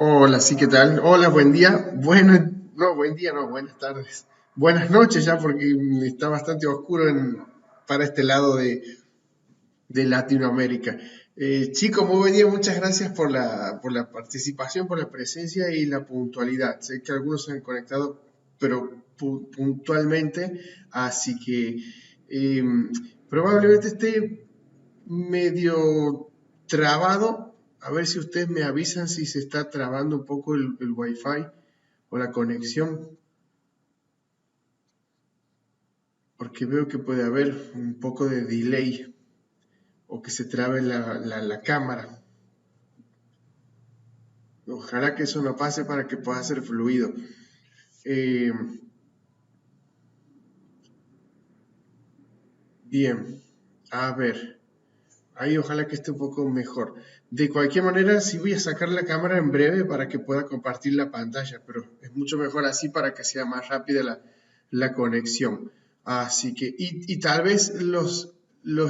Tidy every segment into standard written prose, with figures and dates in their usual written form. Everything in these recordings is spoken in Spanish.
Hola, sí, ¿qué tal? Hola, buen día. Bueno, no, buen día, no, buenas tardes. Buenas noches ya, porque está bastante oscuro para este lado de Latinoamérica. Chicos, muy buen día, muchas gracias por la participación, por la presencia y la puntualidad. Sé que algunos se han conectado, pero puntualmente, así que eh, probablemente esté medio trabado. A ver si ustedes me avisan si se está trabando un poco el Wi-Fi o la conexión, porque veo que puede haber un poco de delay o que se trabe la cámara. Ojalá que eso no pase para que pueda ser fluido. Eh, bien, a ver, ahí ojalá que esté un poco mejor. De cualquier manera, sí voy a sacar la cámara en breve para que pueda compartir la pantalla, pero es mucho mejor así para que sea más rápida la conexión. Así que, y tal vez los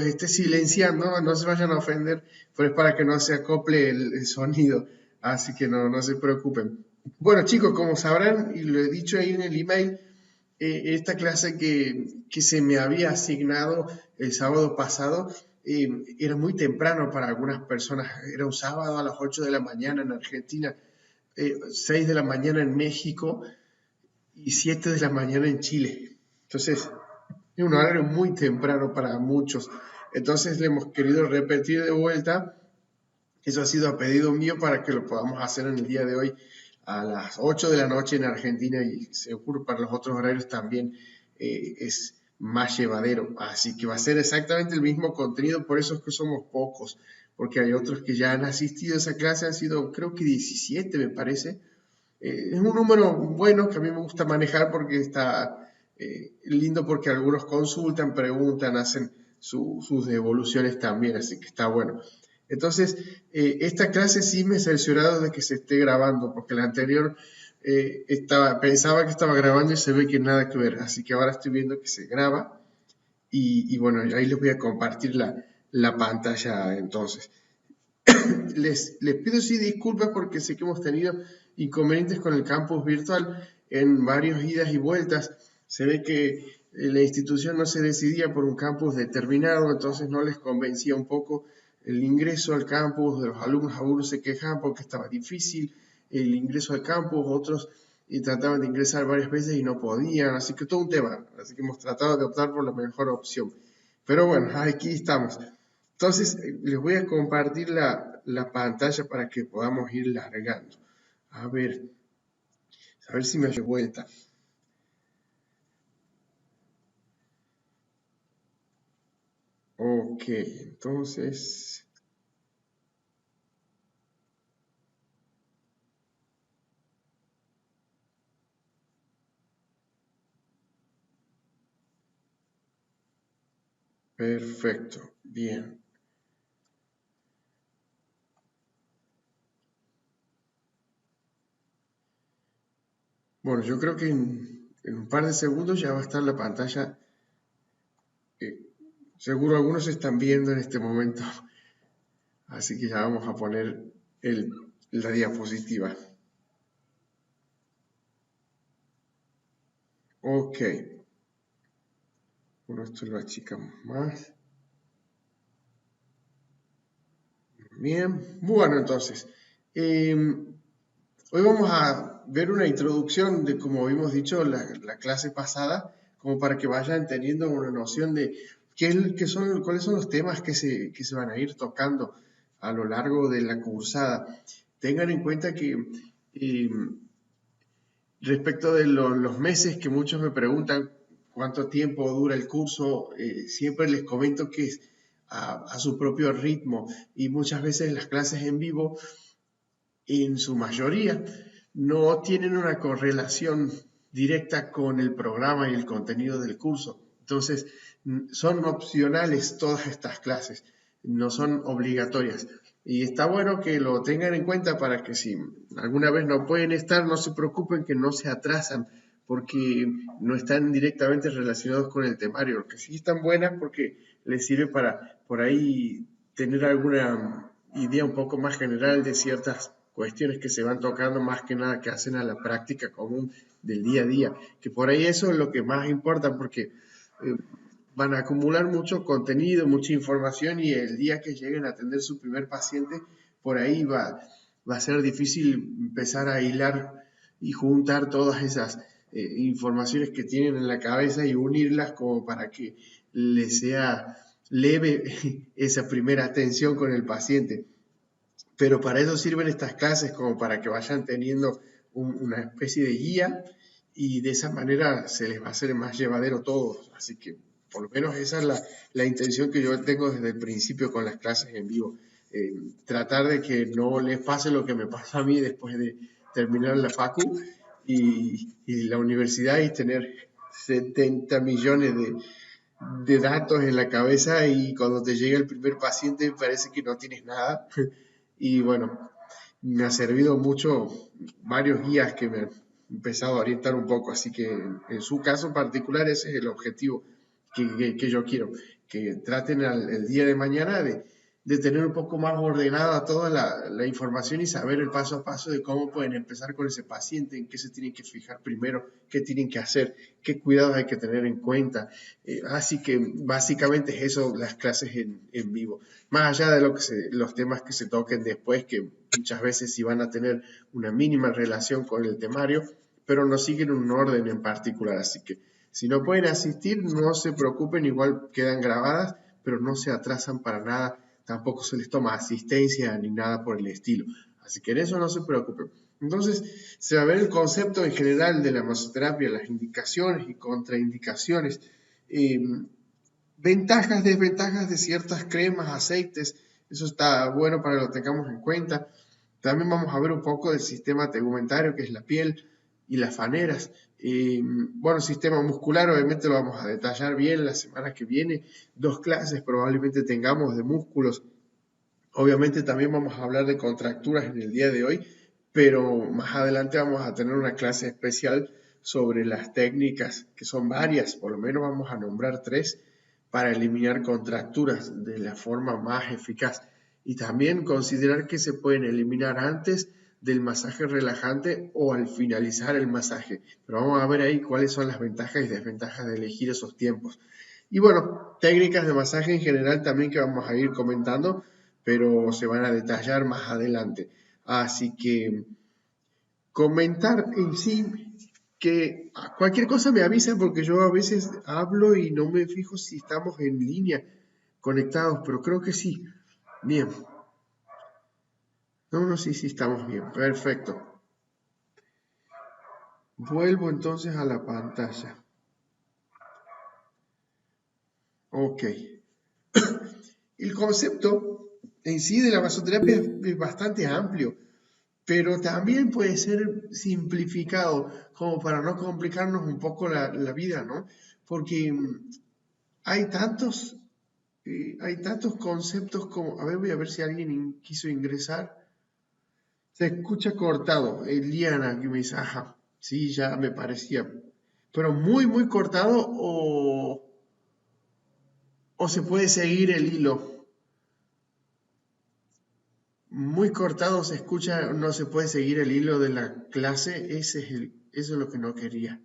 esté silenciando, no se vayan a ofender, pero es para que no se acople el sonido. Así que no se preocupen. Bueno, chicos, como sabrán, y lo he dicho ahí en el email, esta clase que se me había asignado el sábado pasado era muy temprano para algunas personas. Era un sábado a las 8 de la mañana en Argentina, 6 de la mañana en México y 7 de la mañana en Chile. Entonces, es un horario muy temprano para muchos. Entonces, le hemos querido repetir de vuelta. Eso ha sido a pedido mío para que lo podamos hacer en el día de hoy a las 8 de la noche en Argentina y seguro para los otros horarios también es más llevadero. Así que va a ser exactamente el mismo contenido, por eso es que somos pocos, porque hay otros que ya han asistido a esa clase, han sido creo que 17 me parece. Es un número bueno que a mí me gusta manejar porque está lindo porque algunos consultan, preguntan, hacen sus devoluciones también, así que está bueno. Entonces, esta clase sí me he cerciorado de que se esté grabando, porque la anterior pensaba que estaba grabando y se ve que nada que ver, así que ahora estoy viendo que se graba y bueno, ahí les voy a compartir la pantalla entonces. Les pido sí disculpas porque sé que hemos tenido inconvenientes con el campus virtual en varias idas y vueltas. Se ve que la institución no se decidía por un campus determinado, entonces no les convencía un poco el ingreso al campus de los alumnos. Algunos se quejaban porque estaba difícil el ingreso al campus, otros trataban de ingresar varias veces y no podían, así que todo un tema. Así que hemos tratado de optar por la mejor opción. Pero bueno, aquí estamos. Entonces, les voy a compartir la pantalla para que podamos ir largando. A ver si me doy vuelta. Ok, entonces... Perfecto, bien. Bueno, yo creo que en un par de segundos ya va a estar la pantalla. eh, Seguro algunos están viendo en este momento. Así que ya vamos a poner la diapositiva. Ok. Bueno, esto lo achicamos más. Bien, bueno, entonces, hoy vamos a ver una introducción de, como habíamos dicho, la clase pasada, como para que vayan teniendo una noción de cuáles son los temas que se van a ir tocando a lo largo de la cursada. Tengan en cuenta que eh, respecto de los meses que muchos me preguntan cuánto tiempo dura el curso, siempre les comento que es a su propio ritmo y muchas veces las clases en vivo, en su mayoría, no tienen una correlación directa con el programa y el contenido del curso. Entonces, son opcionales todas estas clases, no son obligatorias. Y está bueno que lo tengan en cuenta para que si alguna vez no pueden estar, no se preocupen que no se atrasan, porque no están directamente relacionados con el temario, que sí están buenas porque les sirve para por ahí tener alguna idea un poco más general de ciertas cuestiones que se van tocando, más que nada que hacen a la práctica común del día a día, que por ahí eso es lo que más importa, porque van a acumular mucho contenido, mucha información, y el día que lleguen a atender su primer paciente, por ahí va a ser difícil empezar a hilar y juntar todas esas informaciones que tienen en la cabeza y unirlas como para que les sea leve esa primera atención con el paciente. Pero para eso sirven estas clases, como para que vayan teniendo una especie de guía, y de esa manera se les va a hacer más llevadero todo. Así que por lo menos esa es la intención que yo tengo desde el principio con las clases en vivo. Tratar de que no les pase lo que me pasa a mí después de terminar la facu y la universidad, y tener 70 millones de datos en la cabeza, y cuando te llega el primer paciente parece que no tienes nada. Y bueno, me ha servido mucho varios guías que me han empezado a orientar un poco, así que en su caso particular ese es el objetivo que yo quiero, que traten el día de mañana de tener un poco más ordenada toda la información y saber el paso a paso de cómo pueden empezar con ese paciente, en qué se tienen que fijar primero, qué tienen que hacer, qué cuidados hay que tener en cuenta. Así que básicamente es eso, las clases en vivo. Más allá de los temas que se toquen después, que muchas veces sí van a tener una mínima relación con el temario, pero no siguen un orden en particular. Así que si no pueden asistir, no se preocupen, igual quedan grabadas, pero no se atrasan para nada, tampoco se les toma asistencia ni nada por el estilo. Así que en eso no se preocupen. Entonces, se va a ver el concepto en general de la masoterapia, las indicaciones y contraindicaciones, eh, ventajas, desventajas de ciertas cremas, aceites. Eso está bueno para que lo tengamos en cuenta. También vamos a ver un poco del sistema tegumentario, que es la piel y las faneras. Bueno, sistema muscular, obviamente lo vamos a detallar bien la semana que viene. 2 clases probablemente tengamos de músculos. Obviamente también vamos a hablar de contracturas en el día de hoy, pero más adelante vamos a tener una clase especial sobre las técnicas, que son varias, por lo menos vamos a nombrar 3, para eliminar contracturas de la forma más eficaz. Y también considerar que se pueden eliminar antes del masaje relajante o al finalizar el masaje. Pero vamos a ver ahí cuáles son las ventajas y desventajas de elegir esos tiempos. Y bueno, técnicas de masaje en general también que vamos a ir comentando, pero se van a detallar más adelante. Así que comentar en sí, que cualquier cosa me avisa, porque yo a veces hablo y no me fijo si estamos en línea conectados, pero creo que sí. Bien. No, sí, sí estamos bien. Perfecto. Vuelvo entonces a la pantalla. Ok. El concepto en sí de la masoterapia es bastante amplio, pero también puede ser simplificado, como para no complicarnos un poco la vida, ¿no? Porque hay hay tantos conceptos como, a ver, voy a ver si alguien quiso ingresar. Se escucha cortado, Eliana, que me dice, ajá, sí, ya me parecía, pero muy, muy cortado, o se puede seguir el hilo. Muy cortado se escucha, no se puede seguir el hilo de la clase, eso es lo que no quería.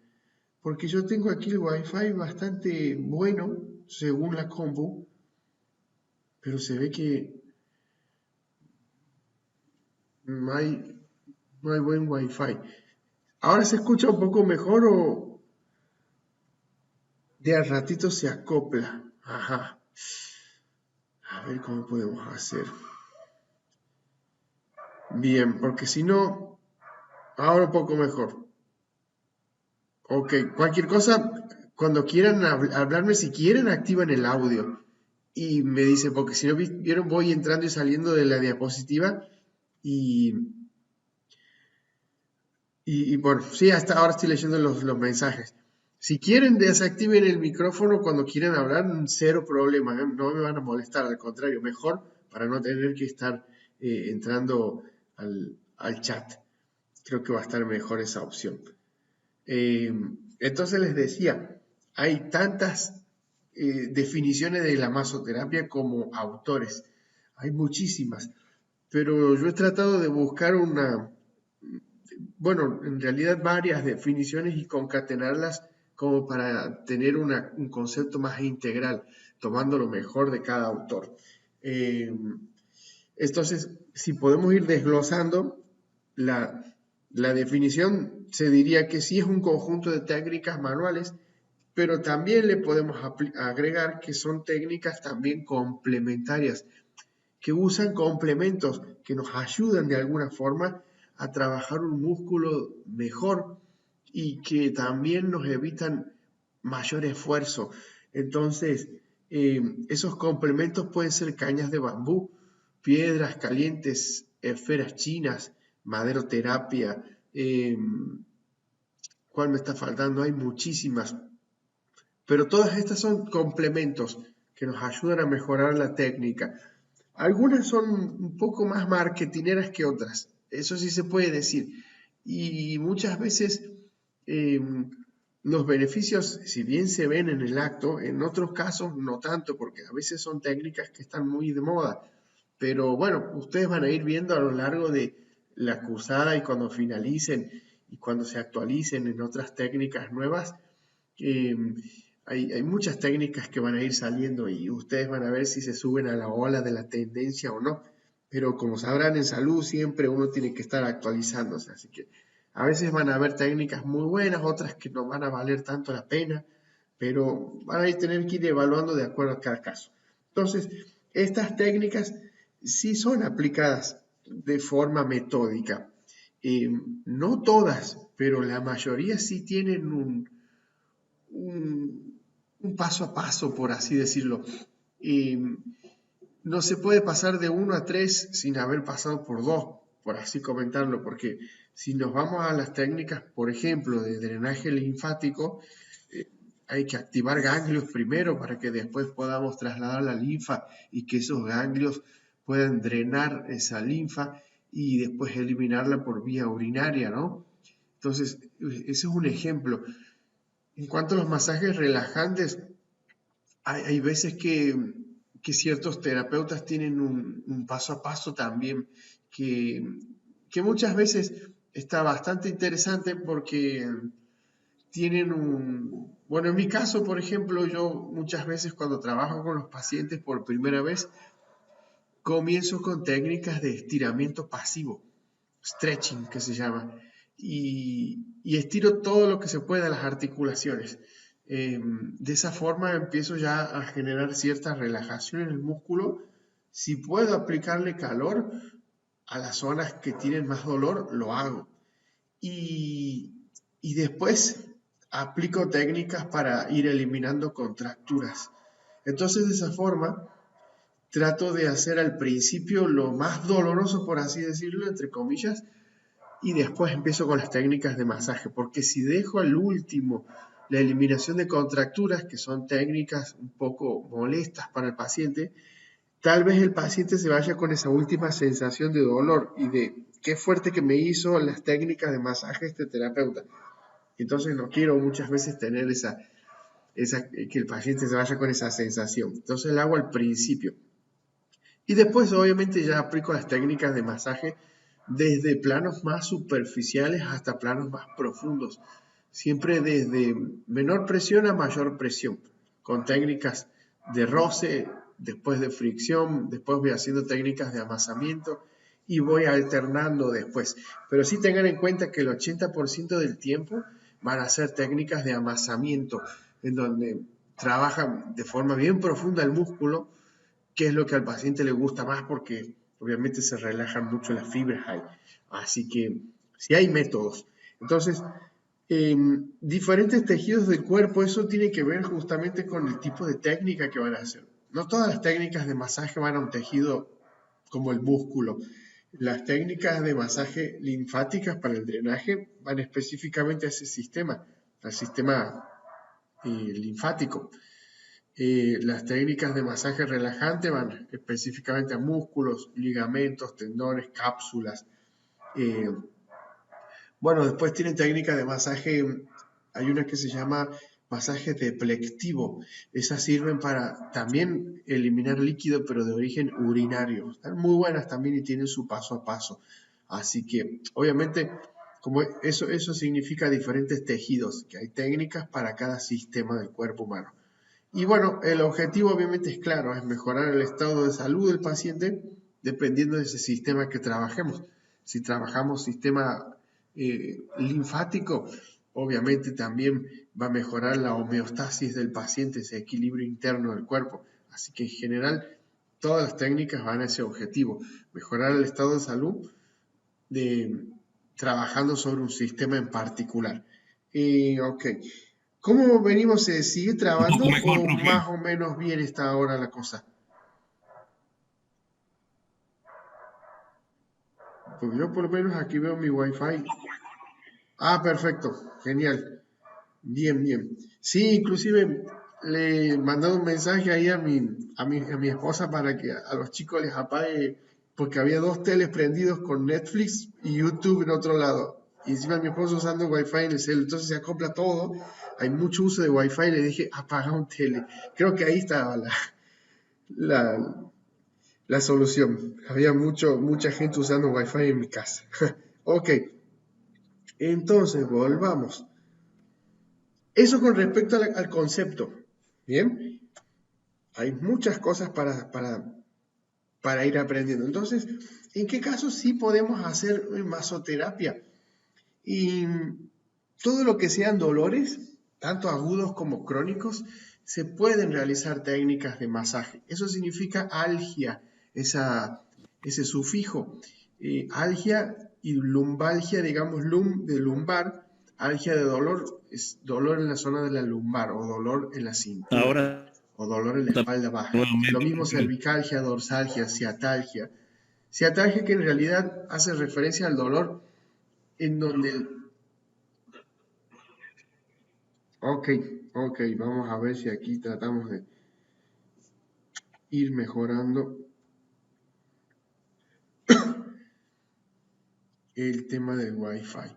Porque yo tengo aquí el Wi-Fi bastante bueno, según la compu, pero se ve que No hay, no hay buen wifi. ¿Ahora se escucha un poco mejor o de al ratito se acopla? Ajá. A ver cómo podemos hacer. Bien, porque si no, ahora un poco mejor. Ok, cualquier cosa, cuando quieran hablarme, si quieren, activan el audio. Y me dice, porque si no vieron, voy entrando y saliendo de la diapositiva y, y bueno, sí, hasta ahora estoy leyendo los mensajes. Si quieren, desactiven el micrófono cuando quieran hablar, cero problema, ¿eh? No me van a molestar, al contrario, mejor para no tener que estar entrando al chat. Creo que va a estar mejor esa opción. Entonces les decía, hay tantas definiciones de la masoterapia como autores, hay muchísimas, pero yo he tratado de buscar bueno, en realidad varias definiciones y concatenarlas como para tener un concepto más integral, tomando lo mejor de cada autor. Eh, entonces, si podemos ir desglosando, la, la definición se diría que sí es un conjunto de técnicas manuales, pero también le podemos agregar que son técnicas también complementarias, que usan complementos que nos ayudan de alguna forma a trabajar un músculo mejor y que también nos evitan mayor esfuerzo. Entonces, esos complementos pueden ser cañas de bambú, piedras calientes, esferas chinas, maderoterapia. ¿Cuál me está faltando? Hay muchísimas, pero todas estas son complementos que nos ayudan a mejorar la técnica. Algunas son un poco más marketineras que otras, eso sí se puede decir. Y muchas veces eh, los beneficios, si bien se ven en el acto, en otros casos no tanto, porque a veces son técnicas que están muy de moda. Pero bueno, ustedes van a ir viendo a lo largo de la cursada y cuando finalicen y cuando se actualicen en otras técnicas nuevas, eh, hay muchas técnicas que van a ir saliendo y ustedes van a ver si se suben a la ola de la tendencia o no. Pero como sabrán, en salud siempre uno tiene que estar actualizándose. Así que a veces van a haber técnicas muy buenas, otras que no van a valer tanto la pena, pero van a tener que ir evaluando de acuerdo a cada caso. Entonces, estas técnicas sí son aplicadas de forma metódica. No todas, pero la mayoría sí tienen un paso a paso, por así decirlo. No se puede pasar de 1 a 3 sin haber pasado por 2, por así comentarlo, porque si nos vamos a las técnicas, por ejemplo, de drenaje linfático, hay que activar ganglios primero para que después podamos trasladar la linfa y que esos ganglios puedan drenar esa linfa y después eliminarla por vía urinaria, ¿no? Entonces, ese es un ejemplo. En cuanto a los masajes relajantes, hay veces que ciertos terapeutas tienen un paso a paso también que, que muchas veces está bastante interesante porque tienen bueno, en mi caso, por ejemplo, yo muchas veces cuando trabajo con los pacientes por primera vez, comienzo con técnicas de estiramiento pasivo, stretching que se llama, y estiro todo lo que se pueda las articulaciones. De esa forma empiezo ya a generar cierta relajación en el músculo. Si puedo aplicarle calor a las zonas que tienen más dolor, lo hago. Y después aplico técnicas para ir eliminando contracturas. Entonces, de esa forma, trato de hacer al principio lo más doloroso, por así decirlo, entre comillas, y después empiezo con las técnicas de masaje, porque si dejo al último la eliminación de contracturas, que son técnicas un poco molestas para el paciente, tal vez el paciente se vaya con esa última sensación de dolor y de qué fuerte que me hizo las técnicas de masaje este terapeuta. Entonces no quiero muchas veces tener que el paciente se vaya con esa sensación. Entonces la hago al principio. Y después obviamente ya aplico las técnicas de masaje desde planos más superficiales hasta planos más profundos, siempre desde menor presión a mayor presión, con técnicas de roce, después de fricción, después voy haciendo técnicas de amasamiento y voy alternando después. Pero sí tengan en cuenta que el 80% del tiempo van a ser técnicas de amasamiento, en donde trabajan de forma bien profunda el músculo, que es lo que al paciente le gusta más porque obviamente se relajan mucho las fibras ahí. Así que sí hay métodos. Entonces, diferentes tejidos del cuerpo, eso tiene que ver justamente con el tipo de técnica que van a hacer. No todas las técnicas de masaje van a un tejido como el músculo. Las técnicas de masaje linfáticas para el drenaje van específicamente a ese sistema, al sistema linfático. Las técnicas de masaje relajante van específicamente a músculos, ligamentos, tendones, cápsulas. Bueno, después tienen técnicas de masaje, hay una que se llama masaje deplectivo. Esas sirven para también eliminar líquido, pero de origen urinario. Están muy buenas también y tienen su paso a paso. Así que, obviamente, como eso significa diferentes tejidos, que hay técnicas para cada sistema del cuerpo humano. Y bueno, el objetivo obviamente es claro, es mejorar el estado de salud del paciente dependiendo de ese sistema que trabajemos. Si trabajamos sistema linfático, obviamente también va a mejorar la homeostasis del paciente, ese equilibrio interno del cuerpo. Así que en general todas las técnicas van a ese objetivo, mejorar el estado de salud trabajando sobre un sistema en particular. Ok. ¿Cómo venimos? ¿Se sigue Un trabando poco mejor, o profe. más o menos bien está ahora la cosa? Porque yo por lo menos aquí veo mi wifi. Ah, perfecto, genial. Bien, bien. Sí, inclusive le mandé un mensaje ahí a mi esposa para que a los chicos les apague, porque había dos teles prendidos con Netflix y YouTube en otro lado. Y encima mi esposo usando Wi-Fi en el cel, entonces se acopla todo. Hay mucho uso de Wi-Fi, le dije, apaga un tele. Creo que ahí estaba la, la solución. Había mucha gente usando Wi-Fi en mi casa. Ok, entonces volvamos. Eso con respecto al concepto. Bien, hay muchas cosas para ir aprendiendo. Entonces, ¿en qué casos sí podemos hacer masoterapia? Y todo lo que sean dolores, tanto agudos como crónicos, se pueden realizar técnicas de masaje. Eso significa algia, ese sufijo. Algia y lumbalgia, digamos, de lumbar, algia de dolor, es dolor en la zona de la lumbar o dolor en la cintura Ahora o dolor en la espalda baja. Lo nuevamente, mismo profe. cervicalgia, dorsalgia, ciatalgia. Ciatalgia que en realidad hace referencia al dolor en donde... Ok, ok, vamos a ver si aquí tratamos de ir mejorando el tema del Wi-Fi.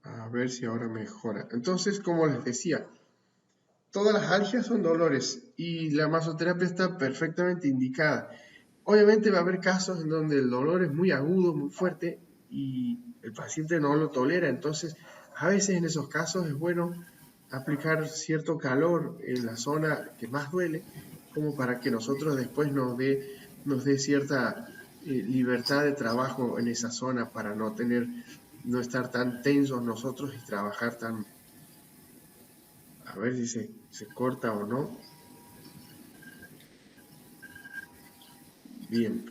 A ver si ahora mejora. Entonces, como les decía, todas las algias son dolores y la masoterapia está perfectamente indicada. Obviamente va a haber casos en donde el dolor es muy agudo, muy fuerte y el paciente no lo tolera. Entonces, a veces en esos casos es bueno aplicar cierto calor en la zona que más duele, como para que nosotros después nos dé cierta libertad de trabajo en esa zona para no estar tan tensos nosotros y trabajar tan, a ver si se corta o no. Bien,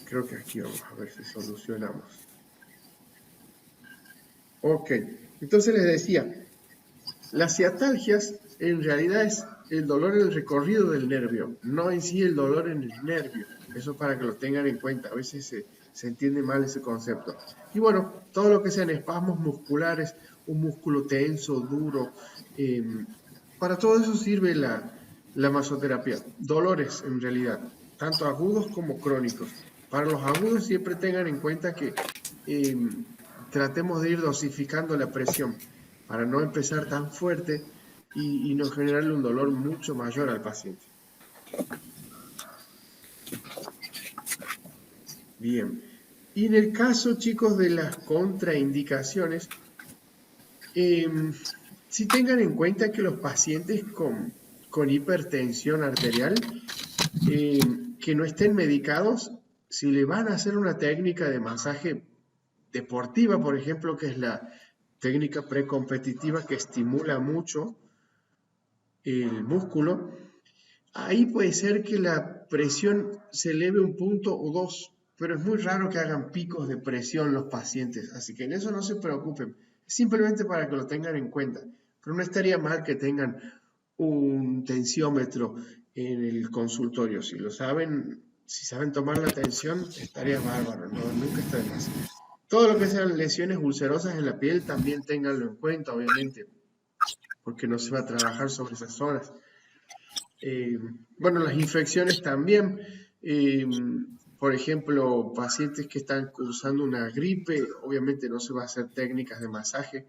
creo que aquí vamos a ver si solucionamos. Ok, entonces les decía, las ciatalgias en realidad es el dolor en el recorrido del nervio, no en sí el dolor en el nervio. Eso para que lo tengan en cuenta, a veces se entiende mal ese concepto. Y bueno, todo lo que sean espasmos musculares, un músculo tenso, duro, para todo eso sirve la masoterapia. Dolores en realidad, tanto agudos como crónicos. Para los agudos siempre tengan en cuenta que tratemos de ir dosificando la presión para no empezar tan fuerte y no generarle un dolor mucho mayor al paciente. Bien. Y en el caso, chicos, de las contraindicaciones, sí tengan en cuenta que los pacientes con hipertensión arterial, que no estén medicados, si le van a hacer una técnica de masaje deportiva, por ejemplo, que es la técnica precompetitiva que estimula mucho el músculo, ahí puede ser que la presión se eleve un punto o dos, pero es muy raro que hagan picos de presión los pacientes, así que en eso no se preocupen, simplemente para que lo tengan en cuenta. Pero no estaría mal que tengan un tensiómetro en el consultorio. Si lo saben, si saben tomar la tensión, estaría bárbaro, ¿no? Nunca está de más. Todo lo que sean lesiones ulcerosas en la piel, también ténganlo en cuenta, obviamente, porque no se va a trabajar sobre esas zonas. Eh, bueno, las infecciones también. eh, por ejemplo, pacientes que están cursando una gripe, obviamente no se va a hacer técnicas de masaje,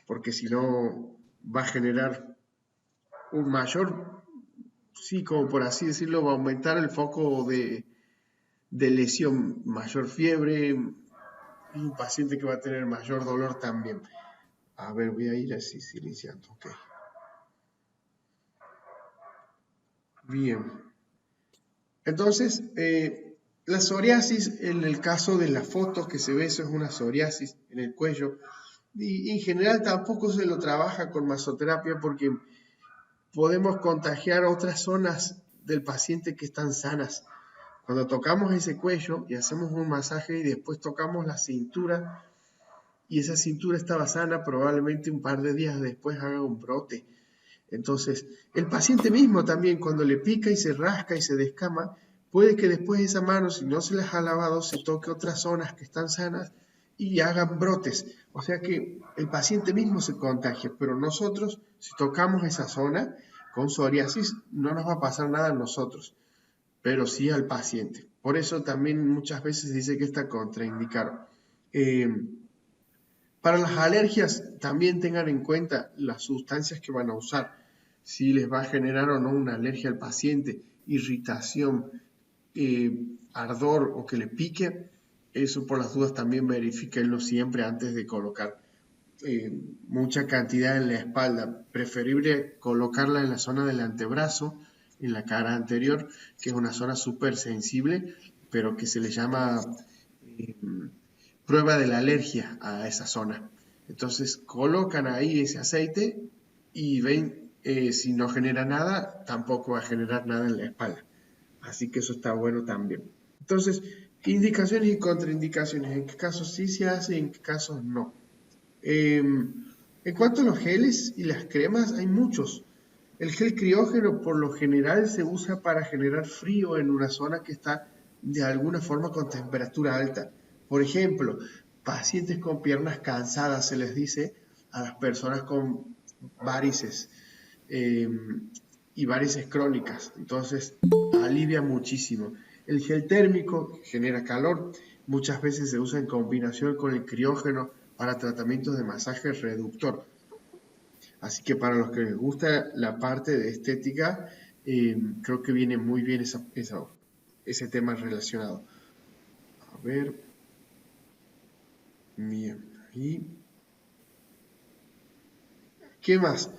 porque si no va a generar un mayor, sí, como por así decirlo, va a aumentar el foco de lesión, mayor fiebre, y un paciente que va a tener mayor dolor también. A ver, voy a ir así silenciando, ok. Bien. Entonces, la psoriasis, en el caso de las fotos que se ve, eso es una psoriasis en el cuello. Y en general tampoco se lo trabaja con masoterapia porque podemos contagiar otras zonas del paciente que están sanas. Cuando tocamos ese cuello y hacemos un masaje y después tocamos la cintura y esa cintura estaba sana, probablemente un par de días después haga un brote. Entonces, el paciente mismo también cuando le pica y se rasca y se descama, puede que después esa mano, si no se las ha lavado, se toque otras zonas que están sanas y hagan brotes. O sea que el paciente mismo se contagia, pero nosotros, si tocamos esa zona con psoriasis, no nos va a pasar nada a nosotros, pero sí al paciente. Por eso también muchas veces se dice que está contraindicado. Eh, para las alergias, también tengan en cuenta las sustancias que van a usar, si les va a generar o no una alergia al paciente, irritación, ardor o que le pique. Eso por las dudas también verifíquenlo siempre antes de colocar mucha cantidad en la espalda. Preferible colocarla en la zona del antebrazo, en la cara anterior, que es una zona súper sensible, pero que se le llama eh, prueba de la alergia a esa zona. Entonces colocan ahí ese aceite y ven si no genera nada, tampoco va a generar nada en la espalda. Así que eso está bueno también. Entonces, indicaciones y contraindicaciones. ¿En qué casos sí se hace y en qué casos no? En cuanto a los geles y las cremas, hay muchos. El gel criógeno por lo general se usa para generar frío en una zona que está de alguna forma con temperatura alta. Por ejemplo, pacientes con piernas cansadas se les dice a las personas con varices eh, y varices crónicas. Entonces, alivia muchísimo. El gel térmico genera calor. Muchas veces se usa en combinación con el criógeno para tratamientos de masaje reductor. Así que para los que les gusta la parte de estética, creo que viene muy bien ese tema relacionado. A ver, bien, ahí. ¿Qué más?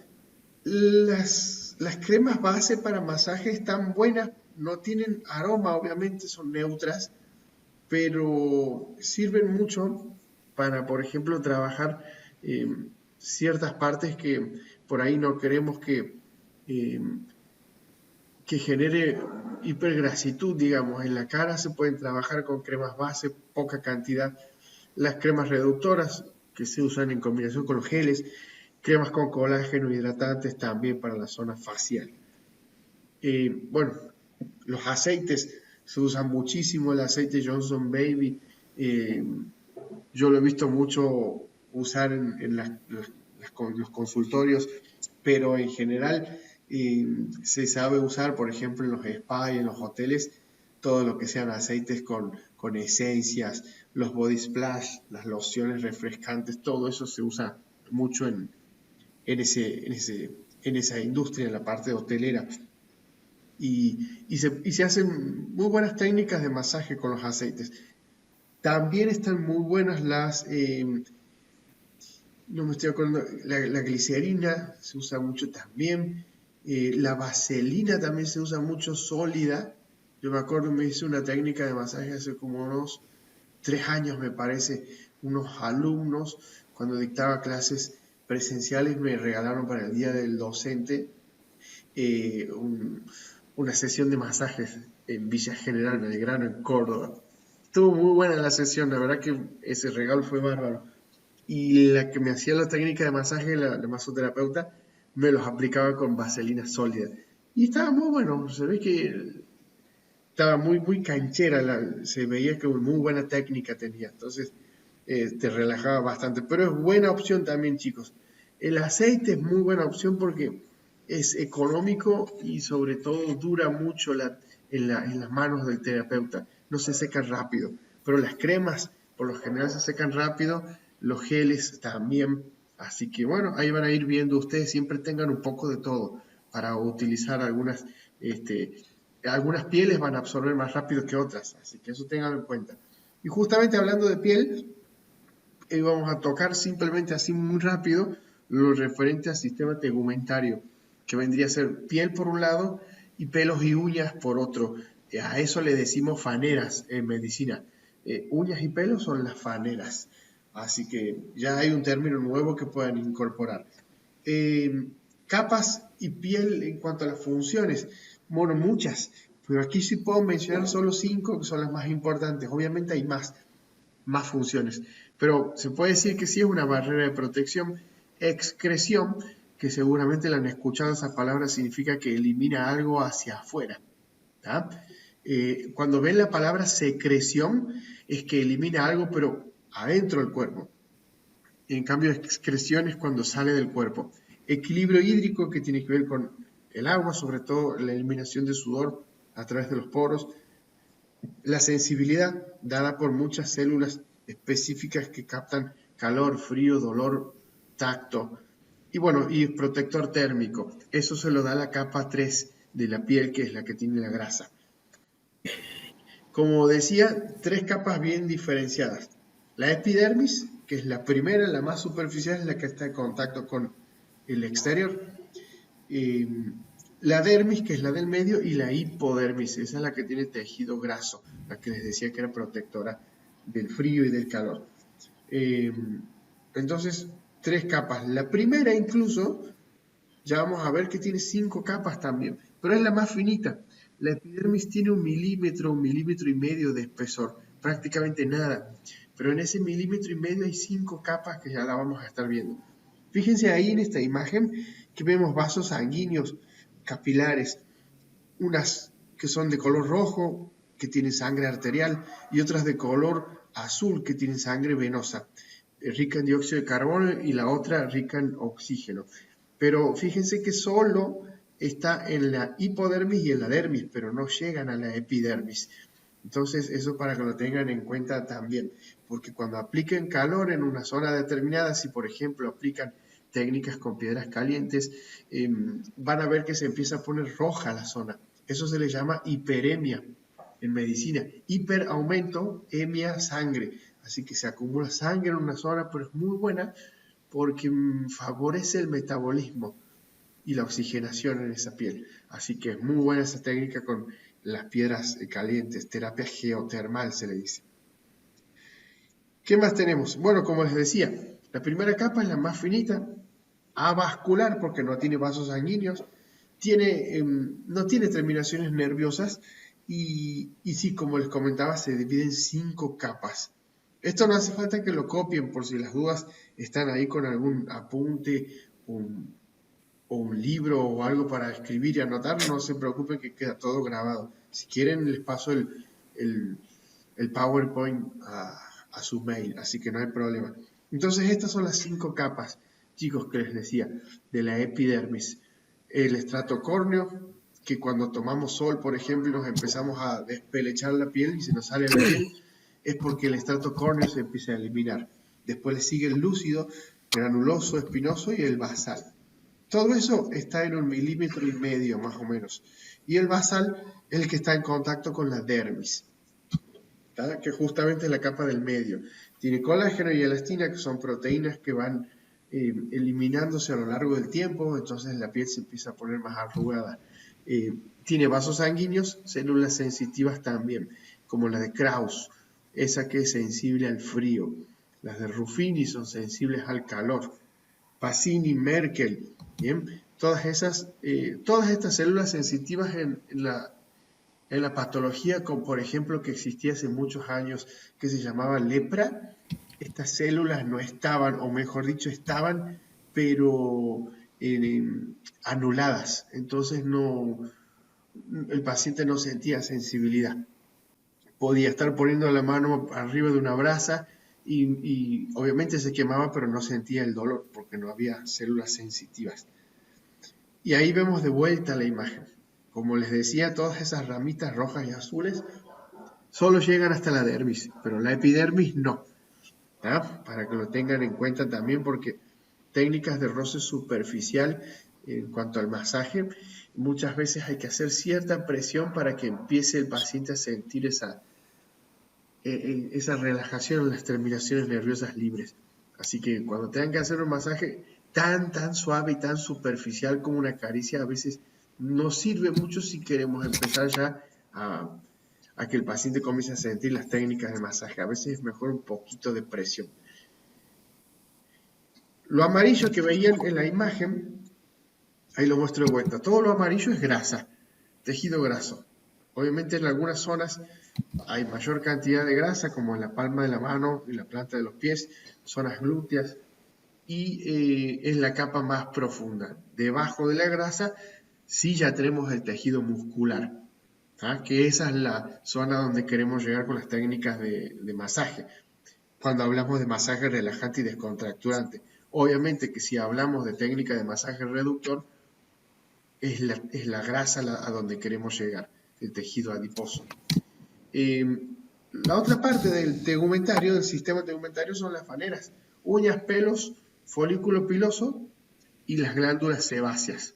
Las cremas base para masaje están buenas, no tienen aroma, obviamente son neutras, pero sirven mucho para, por ejemplo, trabajar ciertas partes que por ahí no queremos eh, que genere hipergrasitud, digamos. En la cara se pueden trabajar con cremas base, poca cantidad. Las cremas reductoras que se usan en combinación con los geles, cremas con colágeno hidratantes también para la zona facial. Bueno, los aceites se usan muchísimo, el aceite Johnson Baby. Yo lo he visto mucho usar en los consultorios, pero en general se sabe usar, por ejemplo, en los spas y en los hoteles, todo lo que sean aceites con esencias, los body splash, las lociones refrescantes, todo eso se usa mucho en esa industria, en la parte hotelera. y se hacen muy buenas técnicas de masaje con los aceites. También están muy buenas no me estoy acordando, la glicerina se usa mucho también, la vaselina también se usa mucho sólida. Yo me acuerdo, me hice una técnica de masaje hace como unos 3 años, me parece, unos alumnos, cuando dictaba clases presenciales, me regalaron para el Día del Docente una sesión de masajes en Villa General Belgrano, en Córdoba. Estuvo muy buena la sesión, la verdad que ese regalo fue bárbaro. Y la que me hacía la técnica de masaje, la masoterapeuta, me los aplicaba con vaselina sólida. Y estaba muy bueno, se ve que estaba muy canchera, se veía que muy buena técnica tenía. Entonces te relajaba bastante. Pero es buena opción también, chicos. El aceite es muy buena opción porque es económico y sobre todo dura mucho en las manos del terapeuta. No se seca rápido. Pero las cremas por lo general se secan rápido, los geles también. Así que bueno, ahí van a ir viendo ustedes. Siempre tengan un poco de todo para utilizar algunas pieles van a absorber más rápido que otras. Así que eso tenganlo en cuenta. Y justamente hablando de piel, vamos a tocar simplemente así muy rápido lo referente al sistema tegumentario, que vendría a ser piel por un lado y pelos y uñas por otro. A eso le decimos faneras en medicina. Uñas y pelos son las faneras. Así que ya hay un término nuevo que puedan incorporar. Capas y piel en cuanto a las funciones. Bueno, muchas, pero aquí sí puedo mencionar solo 5 que son las más importantes. Obviamente hay más funciones, pero se puede decir que sí es una barrera de protección. Excreción, que seguramente la han escuchado, esa palabra significa que elimina algo hacia afuera. Cuando ven la palabra secreción, es que elimina algo, pero adentro del cuerpo. En cambio, excreción es cuando sale del cuerpo. Equilibrio hídrico, que tiene que ver con el agua, sobre todo la eliminación de sudor a través de los poros. La sensibilidad, dada por muchas células específicas que captan calor, frío, dolor, tacto. Y bueno, y protector térmico. Eso se lo da la capa 3 de la piel, que es la que tiene la grasa. Como decía, 3 capas bien diferenciadas. La epidermis, que es la primera, la más superficial, es la que está en contacto con el exterior. La dermis, que es la del medio, y la hipodermis, esa es la que tiene tejido graso, la que les decía que era protectora del frío y del calor. Entonces, 3 capas. La primera incluso, ya vamos a ver que tiene 5 capas también, pero es la más finita. La epidermis tiene 1 milímetro, 1,5 milímetros de espesor, prácticamente nada. Pero en ese 1,5 milímetros hay 5 capas que ya la vamos a estar viendo. Fíjense ahí en esta imagen que vemos vasos sanguíneos, capilares, unas que son de color rojo, que tienen sangre arterial, y otras de color azul, que tienen sangre venosa, rica en dióxido de carbono, y la otra rica en oxígeno. Pero fíjense que solo está en la hipodermis y en la dermis, pero no llegan a la epidermis. Entonces, eso para que lo tengan en cuenta también, porque cuando apliquen calor en una zona determinada, si por ejemplo aplican técnicas con piedras calientes, van a ver que se empieza a poner roja la zona. Eso se le llama hiperemia en medicina. Hiper aumento, emia sangre. Así que se acumula sangre en una zona, pero es muy buena porque favorece el metabolismo y la oxigenación en esa piel. Así que es muy buena esa técnica con las piedras calientes, terapia geotermal se le dice. ¿Qué más tenemos? Bueno, como les decía, la primera capa es la más finita, avascular porque no tiene vasos sanguíneos, no tiene terminaciones nerviosas y sí, como les comentaba, se divide en 5 capas. Esto no hace falta que lo copien por si las dudas están ahí con algún apunte o un libro o algo para escribir y anotar, no se preocupen que queda todo grabado. Si quieren les paso el PowerPoint a su mail, así que no hay problema. Entonces estas son las 5 capas, chicos, que les decía, de la epidermis. El estrato córneo, que cuando tomamos sol, por ejemplo, nos empezamos a despelechar la piel y se nos sale la piel, es porque el estrato córneo se empieza a eliminar. Después le sigue el lúcido, granuloso, espinoso y el basal. Todo eso está en 1,5 mm más o menos. Y el basal es el que está en contacto con la dermis, ¿tá? Que justamente es la capa del medio. Tiene colágeno y elastina, que son proteínas que van eliminándose a lo largo del tiempo, entonces la piel se empieza a poner más arrugada. Tiene vasos sanguíneos, células sensitivas también, como la de Krauss, esa que es sensible al frío. Las de Ruffini son sensibles al calor. Pacini, Merkel, ¿bien? Todas estas células sensitivas en la patología, como por ejemplo que existía hace muchos años, que se llamaba lepra, estas células no estaban, o mejor dicho, estaban, pero anuladas. Entonces el paciente no sentía sensibilidad. Podía estar poniendo la mano arriba de una brasa y obviamente se quemaba, pero no sentía el dolor porque no había células sensitivas. Y ahí vemos de vuelta la imagen. Como les decía, todas esas ramitas rojas y azules solo llegan hasta la dermis, pero la epidermis no. ¿Ah? Para que lo tengan en cuenta también, porque técnicas de roce superficial en cuanto al masaje, muchas veces hay que hacer cierta presión para que empiece el paciente a sentir esa relajación en las terminaciones nerviosas libres. Así que cuando tengan que hacer un masaje tan suave y tan superficial como una caricia, a veces no sirve mucho si queremos empezar ya a que el paciente comience a sentir las técnicas de masaje. A veces es mejor un poquito de presión. Lo amarillo que veían en la imagen, ahí lo muestro de vuelta. Todo lo amarillo es grasa, tejido graso. Obviamente en algunas zonas hay mayor cantidad de grasa, como en la palma de la mano y la planta de los pies, zonas glúteas, y es la capa más profunda. Debajo de la grasa sí ya tenemos el tejido muscular, ¿tá? Que esa es la zona donde queremos llegar con las técnicas de masaje, cuando hablamos de masaje relajante y descontracturante. Obviamente que si hablamos de técnica de masaje reductor, es la grasa a donde queremos llegar, el tejido adiposo. La otra parte del tegumentario, del sistema tegumentario, son las faneras, uñas, pelos, folículo piloso y las glándulas sebáceas.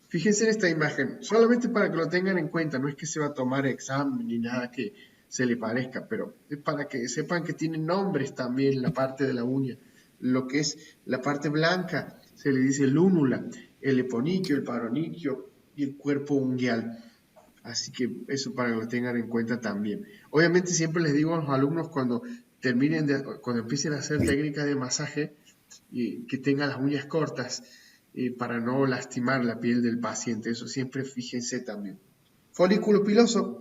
Fíjense en esta imagen, solamente para que lo tengan en cuenta, no es que se va a tomar examen ni nada que se le parezca, pero es para que sepan que tiene nombres también la parte de la uña. Lo que es la parte blanca se le dice lúnula, el eponiquio, el paroniquio y el cuerpo unguial. Así que eso para que lo tengan en cuenta también. Obviamente siempre les digo a los alumnos cuando cuando empiecen a hacer técnicas de masaje, que tengan las uñas cortas para no lastimar la piel del paciente. Eso siempre fíjense también. Folículo piloso,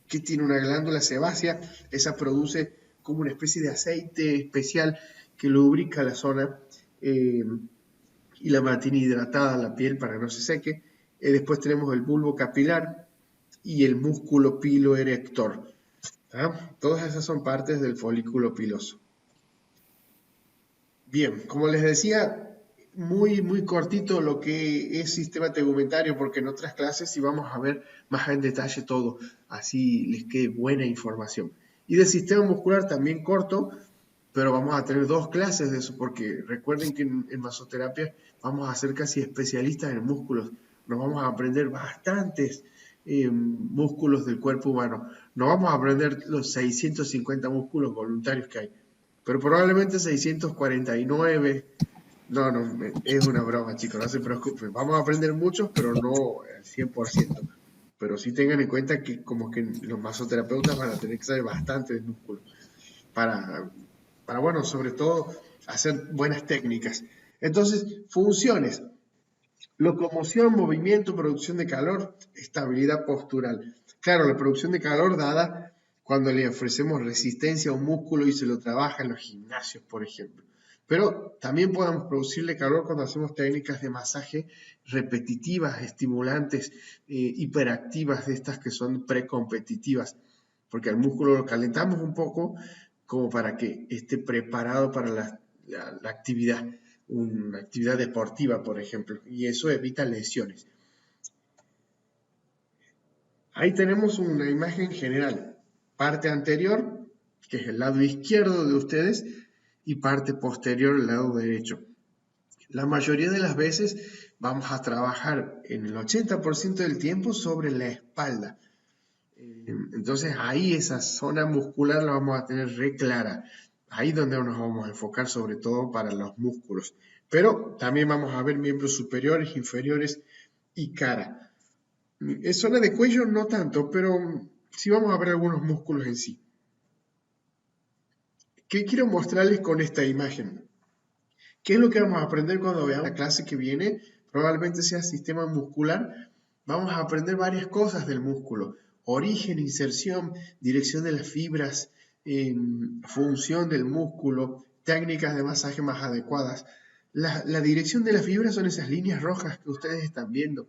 que tiene una glándula sebácea, esa produce como una especie de aceite especial que lubrica la zona y la mantiene hidratada la piel para que no se seque. Después tenemos el bulbo capilar y el músculo piloerector. Todas esas son partes del folículo piloso. Bien, como les decía, muy cortito lo que es sistema tegumentario, porque en otras clases sí vamos a ver más en detalle todo, así les quede buena información. Y del sistema muscular también corto, pero vamos a tener 2 clases de eso, porque recuerden que en masoterapia vamos a ser casi especialistas en músculos, nos vamos a aprender bastantes músculos del cuerpo humano, no vamos a aprender los 650 músculos voluntarios que hay, pero probablemente 649, no, es una broma chicos, no se preocupen, vamos a aprender muchos, pero no al 100%, pero sí tengan en cuenta que como que los masoterapeutas van a tener que saber bastante de músculos, para bueno, sobre todo hacer buenas técnicas. Entonces, funciones: locomoción, movimiento, producción de calor, estabilidad postural. Claro, la producción de calor dada cuando le ofrecemos resistencia a un músculo y se lo trabaja en los gimnasios, por ejemplo. Pero también podemos producirle calor cuando hacemos técnicas de masaje repetitivas, estimulantes, hiperactivas, de estas que son precompetitivas, porque al músculo lo calentamos un poco como para que esté preparado para la actividad, una actividad deportiva, por ejemplo, y eso evita lesiones. Ahí tenemos una imagen general, parte anterior, que es el lado izquierdo de ustedes, y parte posterior, el lado derecho. La mayoría de las veces vamos a trabajar en el 80% del tiempo sobre la espalda. Entonces ahí esa zona muscular la vamos a tener re clara. Ahí donde nos vamos a enfocar sobre todo para los músculos. Pero también vamos a ver miembros superiores, inferiores y cara. En zona de cuello no tanto, pero sí vamos a ver algunos músculos en sí. ¿Qué quiero mostrarles con esta imagen? ¿Qué es lo que vamos a aprender cuando veamos la clase que viene? Probablemente sea sistema muscular. Vamos a aprender varias cosas del músculo. Origen, inserción, dirección de las fibras, función del músculo, técnicas de masaje más adecuadas. La dirección de las fibras son esas líneas rojas que ustedes están viendo.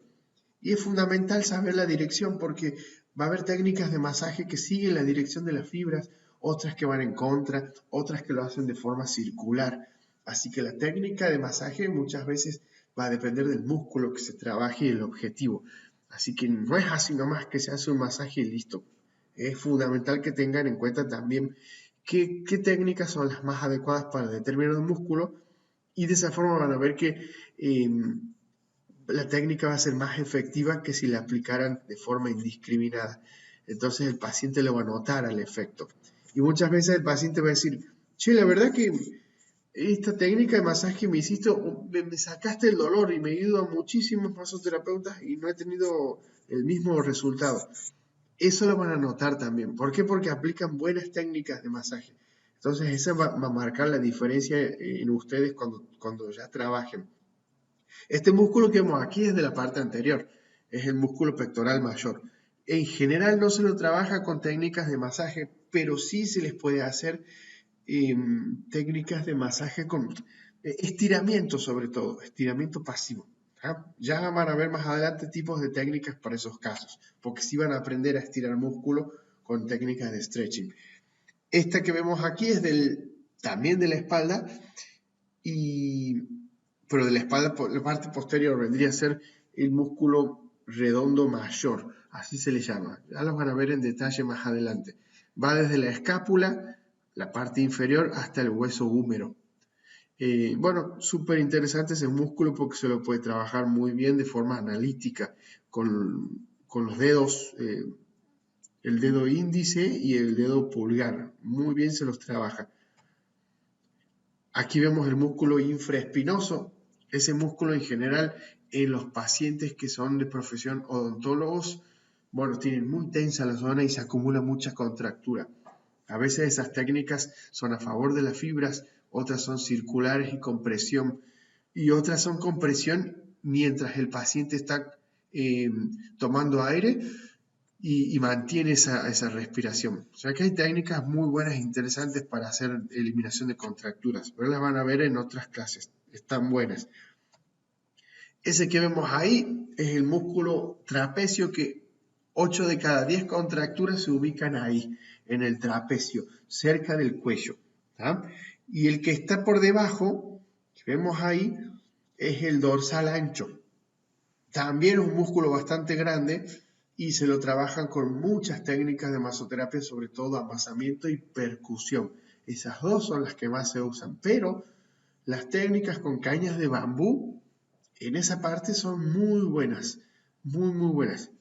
Y es fundamental saber la dirección porque va a haber técnicas de masaje que siguen la dirección de las fibras, otras que van en contra, otras que lo hacen de forma circular. Así que la técnica de masaje muchas veces va a depender del músculo que se trabaje y el objetivo. Así que no es así nomás que se hace un masaje y listo. Es fundamental que tengan en cuenta también qué técnicas son las más adecuadas para determinado músculo y de esa forma van a ver que la técnica va a ser más efectiva que si la aplicaran de forma indiscriminada. Entonces el paciente lo va a notar al efecto. Y muchas veces el paciente va a decir, che, la verdad que esta técnica de masaje que me hiciste, me sacaste el dolor y me he ido a muchísimos masoterapeutas y no he tenido el mismo resultado. Eso lo van a notar también. ¿Por qué? Porque aplican buenas técnicas de masaje. Entonces esa va a marcar la diferencia en ustedes cuando ya trabajen. Este músculo que vemos aquí es de la parte anterior, es el músculo pectoral mayor. En general no se lo trabaja con técnicas de masaje, pero sí se les puede hacer técnicas de masaje con estiramiento sobre todo, estiramiento pasivo. Ya van a ver más adelante tipos de técnicas para esos casos, porque sí van a aprender a estirar músculo con técnicas de stretching. Esta que vemos aquí es también de la espalda, pero de la espalda, la parte posterior vendría a ser el músculo redondo mayor, así se le llama. Ya los van a ver en detalle más adelante. Va desde la escápula, la parte inferior, hasta el hueso húmero. Bueno, súper interesante ese músculo porque se lo puede trabajar muy bien de forma analítica con los dedos, el dedo índice y el dedo pulgar. Muy bien se los trabaja. Aquí vemos el músculo infraespinoso. Ese músculo en general en los pacientes que son de profesión odontólogos, bueno, tienen muy tensa la zona y se acumula mucha contractura. A veces esas técnicas son a favor de las fibras, otras son circulares y compresión, y otras son compresión mientras el paciente está tomando aire y mantiene esa respiración. O sea que hay técnicas muy buenas e interesantes para hacer eliminación de contracturas, pero las van a ver en otras clases, están buenas. Ese que vemos ahí es el músculo trapecio que 8 de cada 10 contracturas se ubican ahí, en el trapecio, cerca del cuello. ¿tá? Y el que está por debajo, que vemos ahí, es el dorsal ancho. También es un músculo bastante grande y se lo trabajan con muchas técnicas de masoterapia, sobre todo amasamiento y percusión. Esas dos son las que más se usan, pero las técnicas con cañas de bambú en esa parte son muy buenas, muy buenas.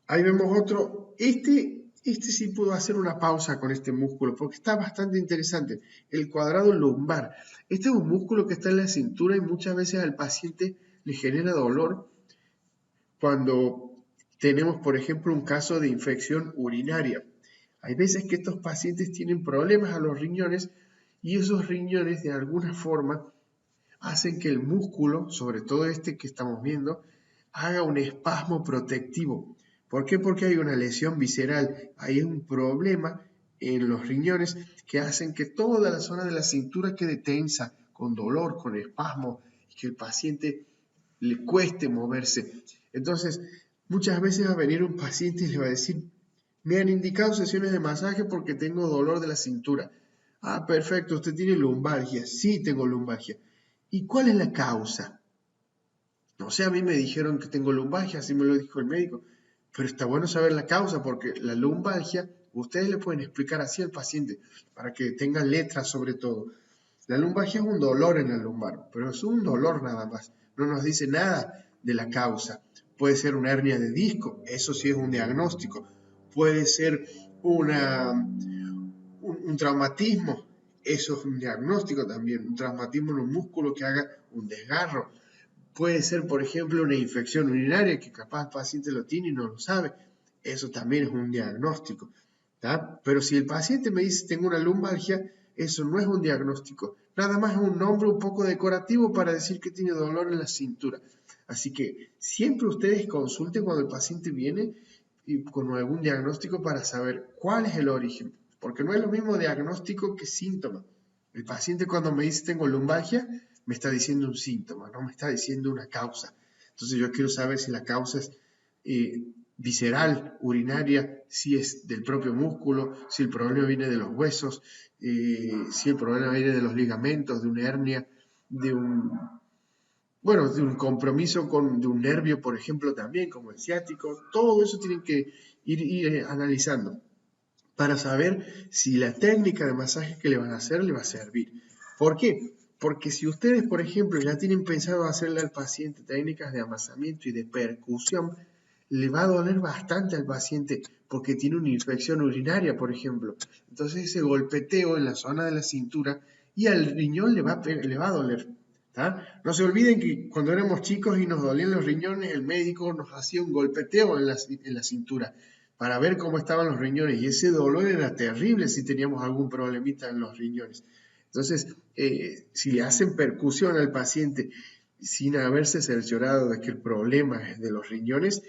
Ahí vemos otro, este sí puedo hacer una pausa con este músculo porque está bastante interesante, el cuadrado lumbar. Este es un músculo que está en la cintura y muchas veces al paciente le genera dolor cuando tenemos, por ejemplo, un caso de infección urinaria. Hay veces que estos pacientes tienen problemas a los riñones y esos riñones de alguna forma hacen que el músculo, sobre todo este que estamos viendo, haga un espasmo protectivo. ¿Por qué? Porque hay una lesión visceral, hay un problema en los riñones que hacen que toda la zona de la cintura quede tensa, con dolor, con espasmo, y que el paciente le cueste moverse. Entonces, muchas veces va a venir un paciente y le va a decir, me han indicado sesiones de masaje porque tengo dolor de la cintura. Ah, perfecto, ¿usted tiene lumbalgia? Sí, tengo lumbalgia. ¿Y cuál es la causa? No sé, a mí me dijeron que tengo lumbalgia, así me lo dijo el médico, pero está bueno saber la causa porque la lumbalgia, ustedes le pueden explicar así al paciente para que tenga letras sobre todo. La lumbalgia es un dolor en la lumbar, pero es un dolor nada más. No nos dice nada de la causa. Puede ser una hernia de disco, eso sí es un diagnóstico. Puede ser un traumatismo, eso es un diagnóstico también. Un traumatismo en un músculo que haga un desgarro. Puede ser, por ejemplo, una infección urinaria que capaz el paciente lo tiene y no lo sabe. Eso también es un diagnóstico. ¿Tá? Pero si el paciente me dice tengo una lumbalgia, eso no es un diagnóstico. Nada más es un nombre un poco decorativo para decir que tiene dolor en la cintura. Así que siempre ustedes consulten cuando el paciente viene y con algún diagnóstico para saber cuál es el origen. Porque no es lo mismo diagnóstico que síntoma. El paciente cuando me dice tengo lumbalgia, me está diciendo un síntoma, no me está diciendo una causa. Entonces yo quiero saber si la causa es visceral, urinaria, si es del propio músculo, si el problema viene de los huesos, si el problema viene de los ligamentos, de una hernia, de un compromiso de un nervio, por ejemplo, también, como el ciático. Todo eso tienen que ir analizando para saber si la técnica de masaje que le van a hacer le va a servir. ¿Por qué? Porque si ustedes, por ejemplo, ya tienen pensado hacerle al paciente técnicas de amasamiento y de percusión, le va a doler bastante al paciente porque tiene una infección urinaria, por ejemplo. Entonces ese golpeteo en la zona de la cintura y al riñón le va a doler. ¿Tá? No se olviden que cuando éramos chicos y nos dolían los riñones, el médico nos hacía un golpeteo en la cintura para ver cómo estaban los riñones y ese dolor era terrible si teníamos algún problemita en los riñones. Entonces, si le hacen percusión al paciente sin haberse cerciorado de que el problema es de los riñones,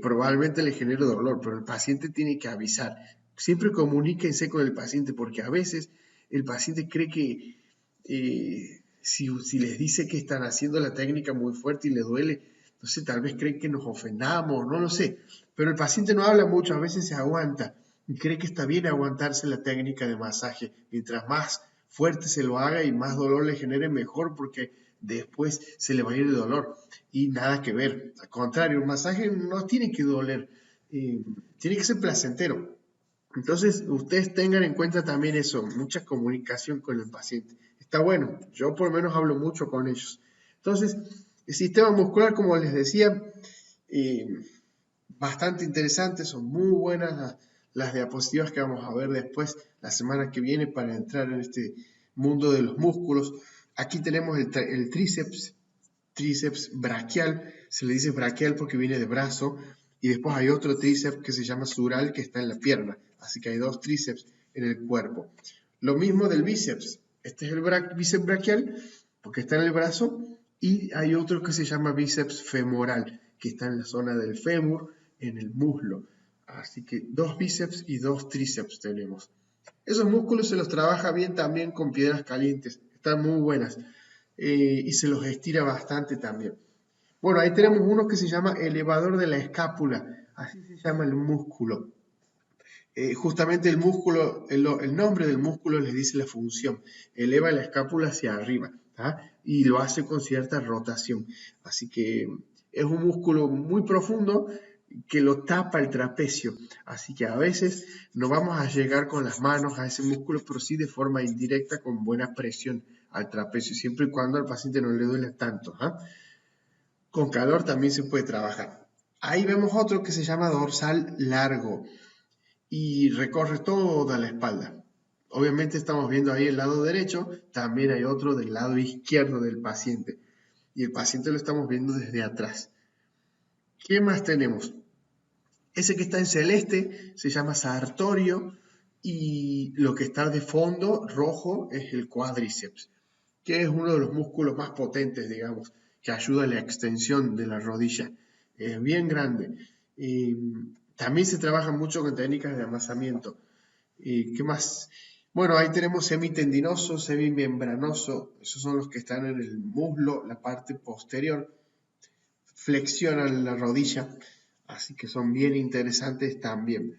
probablemente le genere dolor, pero el paciente tiene que avisar. Siempre comuníquense con el paciente porque a veces el paciente cree que si les dice que están haciendo la técnica muy fuerte y le duele, no sé, tal vez creen que nos ofendamos, no lo sé. Pero el paciente no habla mucho, a veces se aguanta y cree que está bien aguantarse la técnica de masaje. Mientras más fuerte se lo haga y más dolor le genere, mejor, porque después se le va a ir el dolor. Y nada que ver. Al contrario, un masaje no tiene que doler, tiene que ser placentero. Entonces, ustedes tengan en cuenta también eso, mucha comunicación con el paciente. Está bueno, yo por lo menos hablo mucho con ellos. Entonces, el sistema muscular, como les decía, eh, bastante interesante, son muy buenas las diapositivas que vamos a ver después, la semana que viene, para entrar en este mundo de los músculos. Aquí tenemos el tríceps braquial, se le dice braquial porque viene de brazo, y después hay otro tríceps que se llama sural que está en la pierna, así que hay dos tríceps en el cuerpo. Lo mismo del bíceps, este es el bíceps braquial porque está en el brazo, y hay otro que se llama bíceps femoral, que está en la zona del fémur, en el muslo. Así que dos bíceps y dos tríceps tenemos. Esos músculos se los trabaja bien también con piedras calientes, están muy buenas, y se los estira bastante también. Bueno, ahí tenemos uno que se llama elevador de la escápula, así se llama el músculo. Justamente el músculo, el nombre del músculo les dice la función, eleva la escápula hacia arriba, ¿tá? Y lo hace con cierta rotación. Así que es un músculo muy profundo que lo tapa el trapecio. Así que a veces no vamos a llegar con las manos a ese músculo, pero sí de forma indirecta con buena presión al trapecio, siempre y cuando al paciente no le duele tanto. Con calor también se puede trabajar. Ahí vemos otro que se llama dorsal largo y recorre toda la espalda. Obviamente estamos viendo ahí el lado derecho, también hay otro del lado izquierdo del paciente. Y el paciente lo estamos viendo desde atrás. ¿Qué más tenemos? Ese que está en celeste se llama sartorio y lo que está de fondo rojo es el cuádriceps, que es uno de los músculos más potentes, digamos, que ayuda a la extensión de la rodilla. Es bien grande. También se trabaja mucho con técnicas de amasamiento. ¿Qué más? Bueno, ahí tenemos semitendinoso, semimembranoso. Esos son los que están en el muslo, la parte posterior. Flexionan la rodilla, así que son bien interesantes también.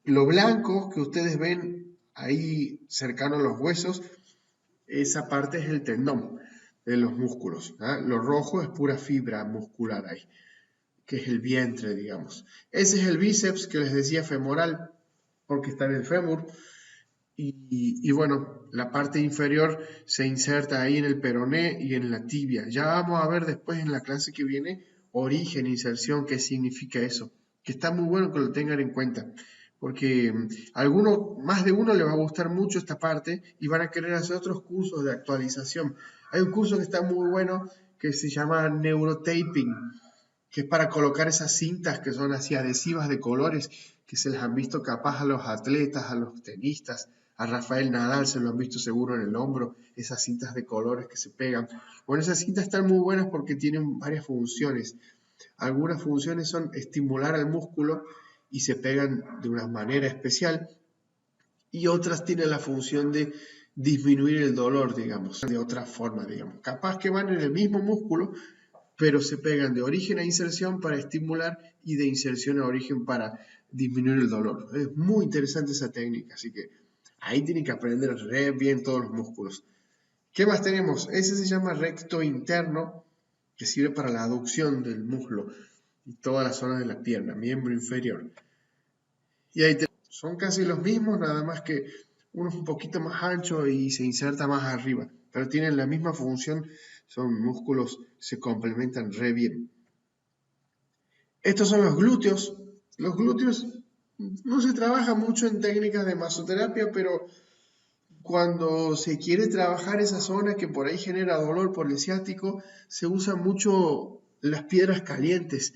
Lo blanco que ustedes ven ahí cercano a los huesos, esa parte es el tendón de los músculos. Lo rojo es pura fibra muscular ahí, que es el vientre, digamos. Ese es el bíceps que les decía femoral, porque está en el fémur. Y bueno, la parte inferior se inserta ahí en el peroné y en la tibia. Ya vamos a ver después en la clase que viene origen, inserción, qué significa eso. Que está muy bueno que lo tengan en cuenta, porque más de uno le va a gustar mucho esta parte y van a querer hacer otros cursos de actualización. Hay un curso que está muy bueno que se llama Neurotaping, que es para colocar esas cintas que son así adhesivas de colores, que se les han visto capaz a los atletas, a los tenistas, a Rafael Nadal se lo han visto seguro en el hombro, esas cintas de colores que se pegan. Bueno, esas cintas están muy buenas porque tienen varias funciones. Algunas funciones son estimular al músculo y se pegan de una manera especial, y otras tienen la función de disminuir el dolor, digamos, de otra forma, digamos. Capaz que van en el mismo músculo, pero se pegan de origen a inserción para estimular y de inserción a origen para disminuir el dolor. Es muy interesante esa técnica, así que ahí tienen que aprender re bien todos los músculos. ¿Qué más tenemos? Ese se llama recto interno, que sirve para la aducción del muslo y toda la zona de la pierna, miembro inferior. Y ahí son casi los mismos, nada más que uno es un poquito más ancho y se inserta más arriba, pero tienen la misma función, son músculos, se complementan re bien. Estos son los glúteos. Los glúteos no se trabaja mucho en técnicas de masoterapia, pero cuando se quiere trabajar esa zona que por ahí genera dolor por el ciático, se usan mucho las piedras calientes,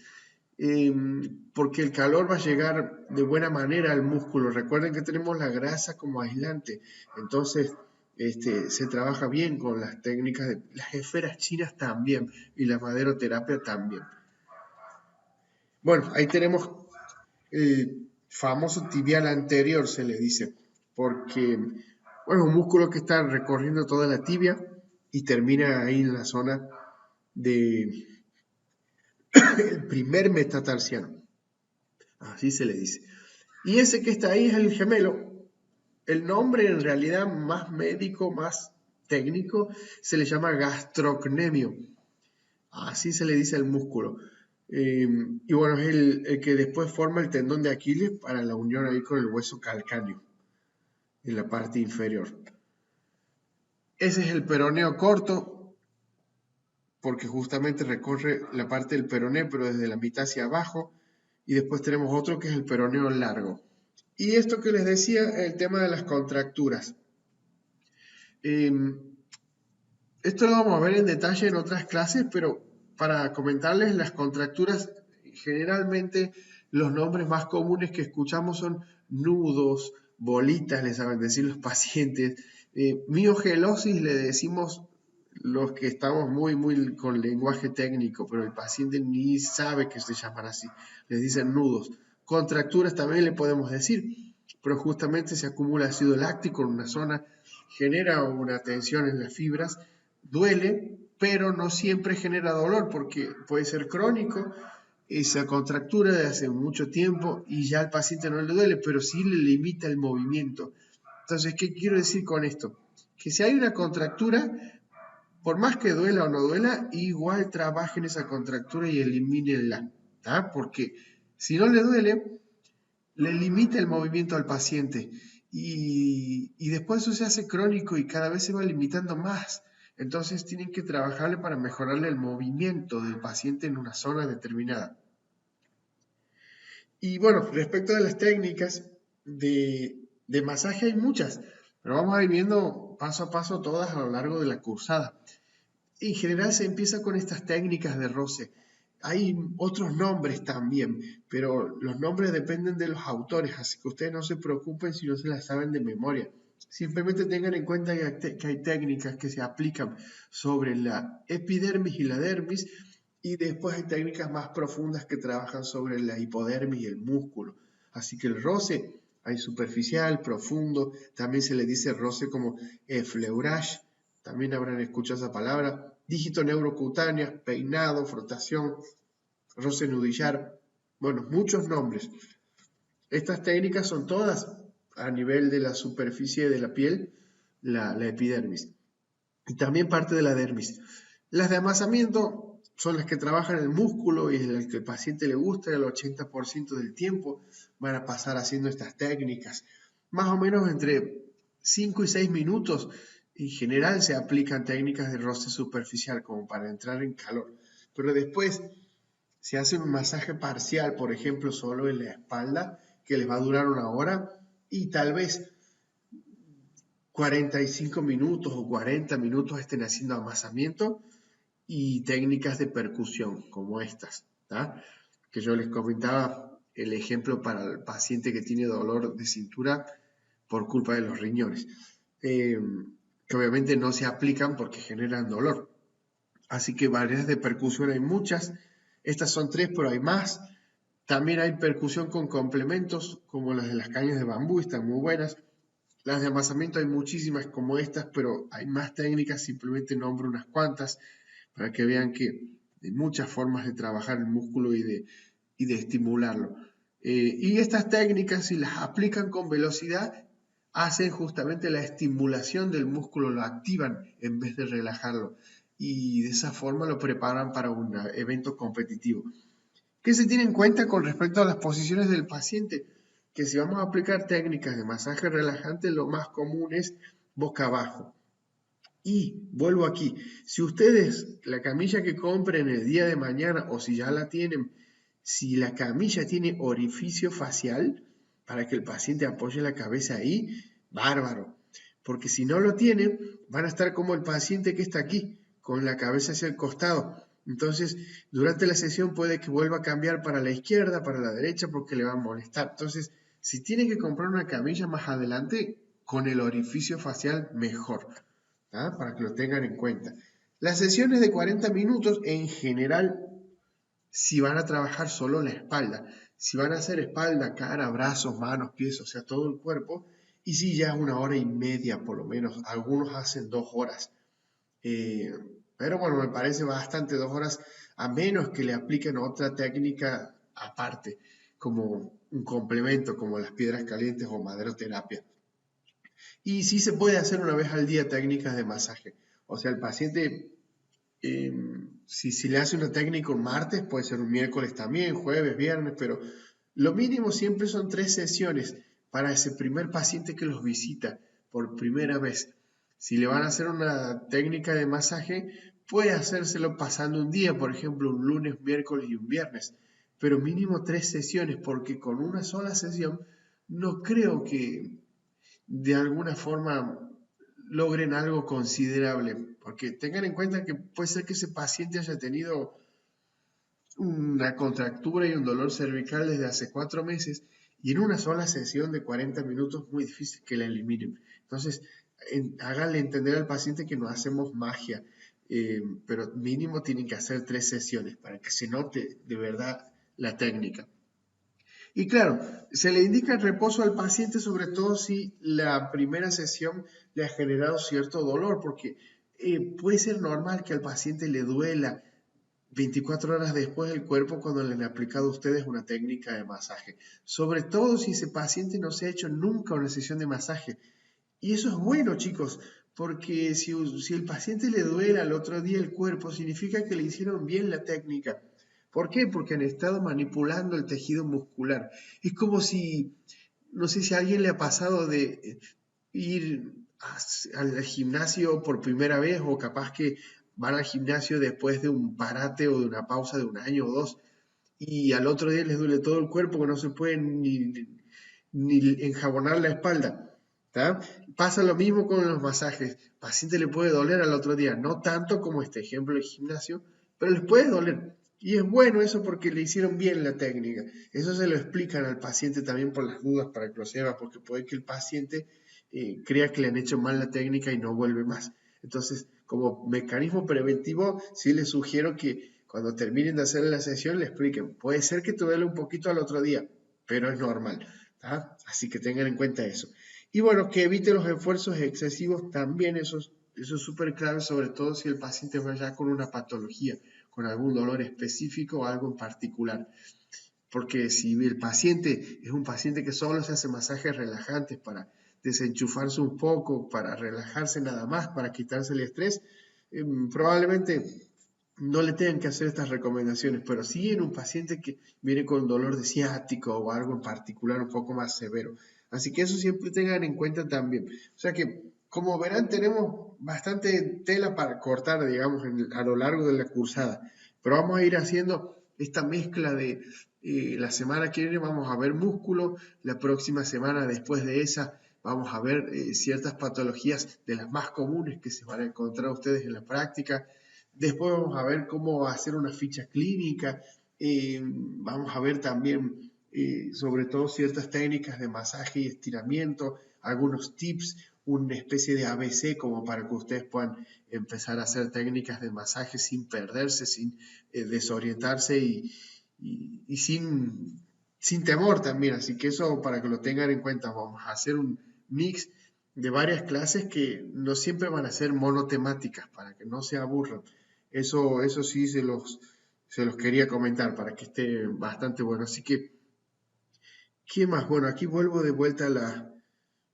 porque el calor va a llegar de buena manera al músculo. Recuerden que tenemos la grasa como aislante, entonces se trabaja bien con las técnicas de las esferas chinas también y la maderoterapia también. Bueno, ahí tenemos el famoso tibial anterior, se le dice, porque bueno, un músculo que está recorriendo toda la tibia y termina ahí en la zona del primer metatarsiano, así se le dice. Y ese que está ahí es el gemelo. El nombre en realidad más médico, más técnico, se le llama gastrocnemio. Así se le dice al músculo. Y bueno, es el que después forma el tendón de Aquiles para la unión ahí con el hueso calcáneo en la parte inferior. Ese es el peroneo corto, porque justamente recorre la parte del peroné, pero desde la mitad hacia abajo. Y después tenemos otro que es el peroneo largo. Y esto que les decía, el tema de las contracturas. Esto lo vamos a ver en detalle en otras clases, pero para comentarles las contracturas, generalmente los nombres más comunes que escuchamos son nudos, bolitas, les saben decir los pacientes. Miogelosis le decimos los que estamos muy con lenguaje técnico, pero el paciente ni sabe que se llaman así. Les dicen nudos. Contracturas también le podemos decir, pero justamente se acumula ácido láctico en una zona, genera una tensión en las fibras, duele, pero no siempre genera dolor porque puede ser crónico, esa contractura de hace mucho tiempo y ya al paciente no le duele, pero sí le limita el movimiento. Entonces, ¿qué quiero decir con esto? Que si hay una contractura, por más que duela o no duela, igual trabajen esa contractura y elimínenla, ¿tá? Porque si no le duele, le limita el movimiento al paciente y después eso se hace crónico y cada vez se va limitando más. Entonces tienen que trabajarle para mejorarle el movimiento del paciente en una zona determinada. Y bueno, respecto de las técnicas de masaje hay muchas, pero vamos a ir viendo paso a paso todas a lo largo de la cursada. En general se empieza con estas técnicas de roce. Hay otros nombres también, pero los nombres dependen de los autores, así que ustedes no se preocupen si no se las saben de memoria. Simplemente tengan en cuenta que hay técnicas que se aplican sobre la epidermis y la dermis, y después hay técnicas más profundas que trabajan sobre la hipodermis y el músculo. Así que el roce hay superficial, profundo, también se le dice roce como fleurage, también habrán escuchado esa palabra, dígito neurocutánea, peinado, frotación, roce nudillar, bueno, muchos nombres. Estas técnicas son todas a nivel de la superficie de la piel, la epidermis, y también parte de la dermis. Las de amasamiento son las que trabajan el músculo y es las que el paciente le gusta, el 80% del tiempo van a pasar haciendo estas técnicas, más o menos entre 5 y 6 minutos, en general se aplican técnicas de roce superficial como para entrar en calor. Pero después se hace un masaje parcial, por ejemplo, solo en la espalda, que les va a durar 1 hora y tal vez 45 minutos o 40 minutos estén haciendo amasamiento y técnicas de percusión como estas, ¿tá? Que yo les comentaba el ejemplo para el paciente que tiene dolor de cintura por culpa de los riñones, que obviamente no se aplican porque generan dolor. Así que variedades de percusión hay muchas, estas son 3, pero hay más. También hay percusión con complementos, como las de las cañas de bambú, están muy buenas. Las de amasamiento hay muchísimas como estas, pero hay más técnicas, simplemente nombro unas cuantas, para que vean que hay muchas formas de trabajar el músculo y de estimularlo. Y estas técnicas, si las aplican con velocidad, hacen justamente la estimulación del músculo, lo activan en vez de relajarlo. Y de esa forma lo preparan para un evento competitivo. ¿Qué se tiene en cuenta con respecto a las posiciones del paciente? Que si vamos a aplicar técnicas de masaje relajante, lo más común es boca abajo. Y vuelvo aquí, si ustedes la camilla que compren el día de mañana o si ya la tienen, si la camilla tiene orificio facial para que el paciente apoye la cabeza ahí, bárbaro. Porque si no lo tienen, van a estar como el paciente que está aquí, con la cabeza hacia el costado. Entonces, durante la sesión puede que vuelva a cambiar para la izquierda, para la derecha, porque le va a molestar. Entonces, si tienen que comprar una camilla más adelante, con el orificio facial, mejor. ¿Ah? Para que lo tengan en cuenta. Las sesiones de 40 minutos, en general, si van a trabajar solo la espalda, si van a hacer espalda, cara, brazos, manos, pies, o sea, todo el cuerpo, y si ya 1 hora y media por lo menos, algunos hacen 2 horas. Pero bueno, me parece bastante 2 horas, a menos que le apliquen otra técnica aparte, como un complemento, como las piedras calientes o maderoterapia. Y sí se puede hacer 1 vez al día técnicas de masaje. O sea, el paciente, si le hace una técnica un martes, puede ser un miércoles también, jueves, viernes, pero lo mínimo siempre son 3 sesiones para ese primer paciente que los visita por primera vez. Si le van a hacer una técnica de masaje, puede hacérselo pasando un día, por ejemplo, un lunes, miércoles y un viernes, pero mínimo 3 sesiones, porque con una sola sesión no creo que de alguna forma logren algo considerable, porque tengan en cuenta que puede ser que ese paciente haya tenido una contractura y un dolor cervical desde hace 4 meses y en una sola sesión de 40 minutos es muy difícil que la eliminen. Entonces, háganle entender al paciente que no hacemos magia, pero mínimo tienen que hacer 3 sesiones para que se note de verdad la técnica. Y claro, se le indica el reposo al paciente, sobre todo si la primera sesión le ha generado cierto dolor, porque puede ser normal que al paciente le duela 24 horas después del cuerpo cuando le han aplicado a ustedes una técnica de masaje. Sobre todo si ese paciente no se ha hecho nunca una sesión de masaje. Y eso es bueno, chicos, porque si el paciente le duele al otro día el cuerpo, significa que le hicieron bien la técnica. ¿Por qué? Porque han estado manipulando el tejido muscular. Es como si, no sé si a alguien le ha pasado de ir al gimnasio por primera vez o capaz que van al gimnasio después de un parate o de una pausa de 1 año o 2 y al otro día les duele todo el cuerpo que no se pueden ni enjabonar la espalda. ¿Tá? Pasa lo mismo con los masajes. El paciente le puede doler al otro día, no tanto como este ejemplo del gimnasio, pero les puede doler. Y es bueno eso porque le hicieron bien la técnica. Eso se lo explican al paciente también por las dudas para que lo sepa, porque puede que el paciente crea que le han hecho mal la técnica y no vuelve más. Entonces, como mecanismo preventivo, sí les sugiero que cuando terminen de hacer la sesión le expliquen. Puede ser que te duele un poquito al otro día, pero es normal. ¿Tá? Así que tengan en cuenta eso. Y bueno, que evite los esfuerzos excesivos también, eso es súper clave, sobre todo si el paciente va ya con una patología, con algún dolor específico o algo en particular. Porque si el paciente es un paciente que solo se hace masajes relajantes para desenchufarse un poco, para relajarse nada más, para quitarse el estrés, probablemente no le tengan que hacer estas recomendaciones, pero sí en un paciente que viene con dolor de ciático o algo en particular un poco más severo. Así que eso siempre tengan en cuenta también. O sea que, como verán, tenemos bastante tela para cortar, digamos, a lo largo de la cursada. Pero vamos a ir haciendo esta mezcla de la semana que viene vamos a ver músculo, la próxima semana después de esa vamos a ver ciertas patologías de las más comunes que se van a encontrar ustedes en la práctica. Después vamos a ver cómo hacer una ficha clínica. Vamos a ver también sobre todo ciertas técnicas de masaje y estiramiento, algunos tips, una especie de ABC como para que ustedes puedan empezar a hacer técnicas de masaje sin perderse, sin desorientarse y sin temor también. Así que eso para que lo tengan en cuenta, vamos a hacer un mix de varias clases que no siempre van a ser monotemáticas para que no se aburran. Eso sí se los quería comentar para que esté bastante bueno. Así que, ¿qué más? Bueno, aquí vuelvo de vuelta a la...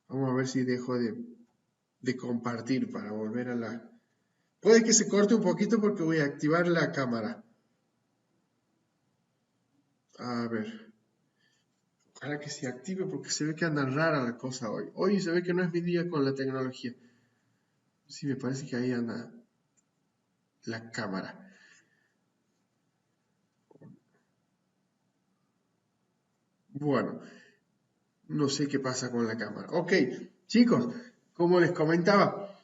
Vamos a ver si dejo de compartir para volver a la... Puede que se corte un poquito porque voy a activar la cámara. A ver. Ojalá que se active porque se ve que anda rara la cosa hoy. Hoy se ve que no es mi día con la tecnología. Sí, me parece que ahí anda la cámara. Bueno, no sé qué pasa con la cámara. Ok, chicos, como les comentaba,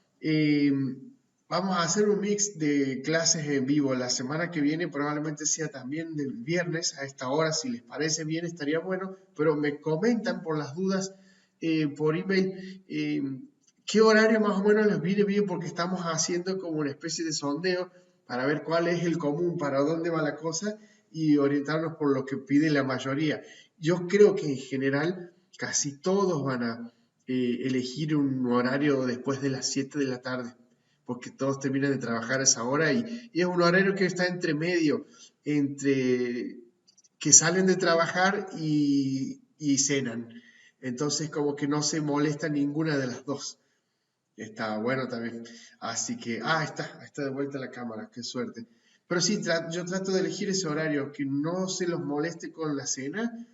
vamos a hacer un mix de clases en vivo. La semana que viene probablemente sea también del viernes a esta hora. Si les parece bien, estaría bueno, pero me comentan por las dudas por email qué horario más o menos les viene bien porque estamos haciendo como una especie de sondeo para ver cuál es el común, para dónde va la cosa y orientarnos por lo que pide la mayoría. Yo creo que en general casi todos van a elegir un horario después de las 7 de la tarde, porque todos terminan de trabajar a esa hora y es un horario que está entre medio, entre que salen de trabajar y cenan. Entonces como que no se molesta ninguna de las dos. Está bueno también. Así que, está de vuelta la cámara, qué suerte. Pero sí, yo trato de elegir ese horario, que no se los moleste con la cena.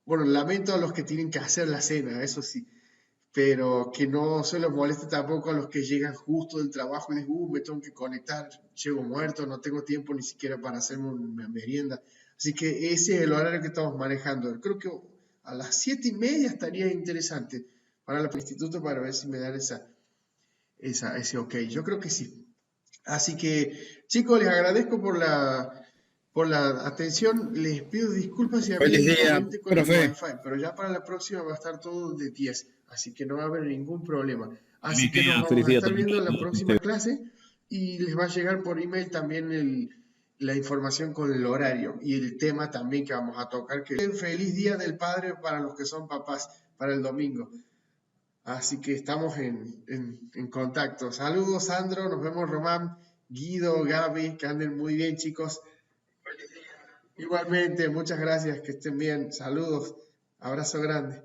Bueno, lamento a los que tienen que hacer la cena, eso sí, pero que no se los moleste tampoco a los que llegan justo del trabajo y dicen, me tengo que conectar, llego muerto, no tengo tiempo ni siquiera para hacerme una merienda. Así que ese es el horario que estamos manejando. Creo que a las 7:30 estaría interesante para el instituto para ver si me dan ese ok. Yo creo que sí. Así que, chicos, les agradezco por la atención. Les pido disculpas si había Feliz día, inconveniente con el profe. Wi-Fi, pero ya para la próxima va a estar todo de 10, así que no va a haber ningún problema. Así que nos Feliz vamos a día estar también. viendo en la próxima clase y les va a llegar por email también la información con el horario y el tema también que vamos a tocar. Que feliz Día del Padre para los que son papás, para el domingo. Así que estamos en contacto. Saludos, Sandro. Nos vemos, Román, Guido, Gaby. Que anden muy bien, chicos. Igualmente, muchas gracias. Que estén bien. Saludos. Abrazo grande.